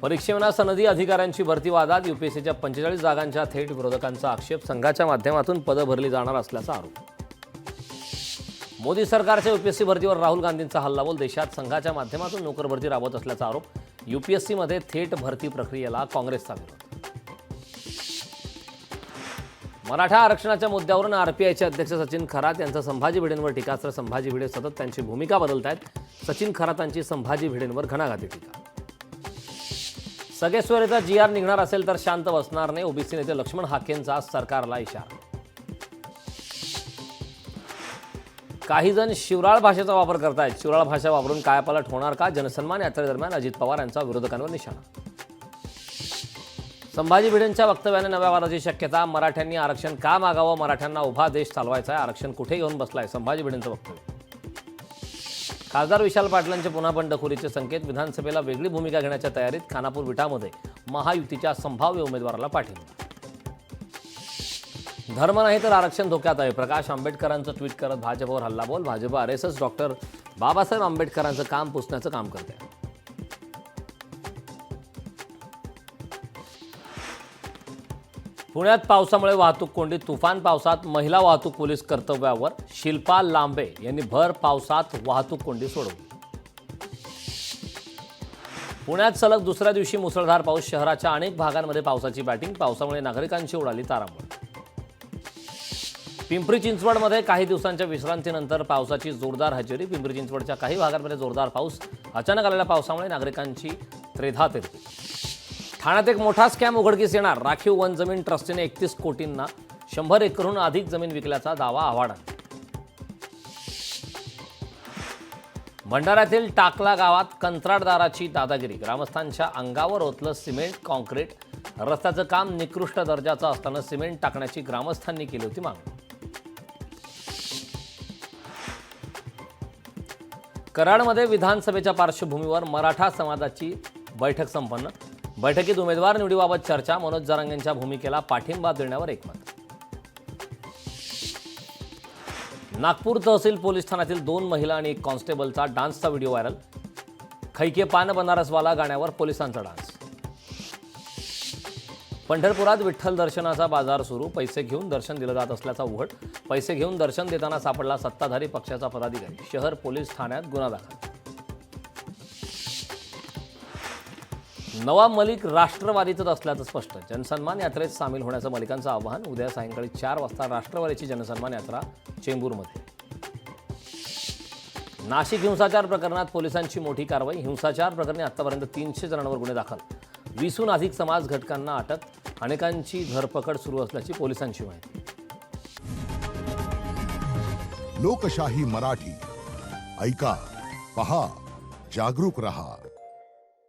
परीक्षेविना सनदी अधिकाऱ्यांची भरती वादात यूपीएससीच्या 45 जागांच्या थेट विरोधकांचा आक्षेप संघाच्या माध्यमातून पदं भरली जाणार असल्याचा आरोप। मोदी सरकारच्या यूपीएससी भरतीवर राहुल गांधींचा हल्लाबोल। देशात संघाच्या माध्यमातून नोकर भरती राबवत असल्याचा आरोप। यूपीएससीमध्ये थेट भरती प्रक्रियेला काँग्रेसचा विरोध। मराठा आरक्षणाच्या मुद्द्यावरून आरपीआयचे अध्यक्ष सचिन खरात यांचा संभाजी भिडेंवर टीकास्त्र। संभाजी भिडे सतत त्यांची भूमिका बदलतायत। सचिन खरातांची संभाजी भिडेंवर घणाघाती टीका। सगेश्वरीचा जीआर निघणार असेल तर शांत बसणार नाही। ओबीसी नेते लक्ष्मण हाकेंचा सरकारला इशारा। काही जण शिवराळ भाषेचा वापर करतायत। शिवराळ भाषा वापरून कायापालट होणार का? जनसन्मान यात्रेदरम्यान अजित पवार यांचा विरोधकांवर निशाणा। संभाजी भिडेंच्या वक्तव्याने नव्या वादाची शक्यता। मराठ्यांनी आरक्षण का मागावं? मराठ्यांना उभा देश चालवायचा आहे। आरक्षण कुठे घेऊन बसलाय? संभाजी भिडेंचं वक्तव्य। खासदार विशाल पाटलांचे पुन्हा बंडखोरीचे संकेत। विधानसभेला वेगळी भूमिका घेण्याच्या तयारीत। खानापूर विटामध्ये महायुतीच्या संभाव्य उमेदवाराला पाठिंबा। धर्म नाही तर आरक्षण धोक्यात आहे। प्रकाश आंबेडकरांचं ट्विट करत भाजपवर हल्लाबोल। भाजप आरएसएस डॉक्टर बाबासाहेब आंबेडकरांचं काम पुसण्याचं काम करते। पुण्यात पावसामुळे वाहतूक कोंडी। तुफान पावसात महिला वाहतूक पोलीस कर्तव्यावर। शिल्पा लांबे यांनी भर पावसात वाहतूक कोंडी सोडवली। पुण्यात सलग दुसऱ्या दिवशी मुसळधार पाऊस। शहराच्या अनेक भागांमध्ये पावसाची बॅटिंग। पावसामुळे नागरिकांची उडाली तारांबळ। पिंपरी चिंचवडमध्ये काही दिवसांच्या विश्रांतीनंतर पावसाची जोरदार हजेरी। पिंपरी चिंचवडच्या काही भागांमध्ये जोरदार पाऊस। अचानक आलेल्या पावसामुळे नागरिकांची त्रेधा तेरती। ठाण्यात एक मोठा स्कॅम उघडकीस येणार। राखीव वन जमीन ट्रस्टीने 31 कोटींना 100 एकरहून अधिक जमीन विकल्याचा दावा आव्हाडात। भंडाऱ्यातील टाकला गावात कंत्राटदाराची दादागिरी। ग्रामस्थांच्या अंगावर ओतलं सिमेंट कॉन्क्रीट। रस्त्याचं काम निकृष्ट दर्जाचं असताना सिमेंट टाकण्याची ग्रामस्थांनी केली होती मागणी। कराडमध्ये विधानसभेच्या पार्श्वभूमीवर मराठा समाजाची बैठक संपन्न। बैठकीत उमेदवार निवडीबाबत चर्चा। मनोज जरांगेंच्या भूमिकेला पाठिंबा देण्यावर एकमत। नागपूर तहसील पोलीस ठाण्यातील 2 महिला आणि 1 कॉन्स्टेबलचा डान्सचा व्हिडिओ व्हायरल। खैके पान बनारसवाला गाण्यावर पोलिसांचा डान्स। पंढरपुरात विठ्ठल दर्शनाचा बाजार सुरू। पैसे घेऊन दर्शन दिलं जात असल्याचा उघड। पैसे घेऊन दर्शन देताना सापडला सत्ताधारी पक्षाचा पदाधिकारी। शहर पोलीस ठाण्यात गुन्हा दाखल। नवाब मलिक राष्ट्रवादीतच असल्याचं स्पष्ट। जनसन्मान यात्रेत सामील होण्याचं मलिकांचं आवाहन। उद्या सायंकाळी 4 वाजता राष्ट्रवादीची जनसन्मान यात्रा चेंबूरमध्ये। नाशिक हिंसाचार प्रकरणात पोलिसांची मोठी कारवाई। हिंसाचार प्रकरणी आतापर्यंत 300 जणांवर गुन्हे दाखल। 20हून अधिक समाज घटकांना अटक। अनेकांची धरपकड सुरू असल्याची पोलिसांची माहिती। लोकशाही मराठी ऐका, पहा, जागरूक रहा।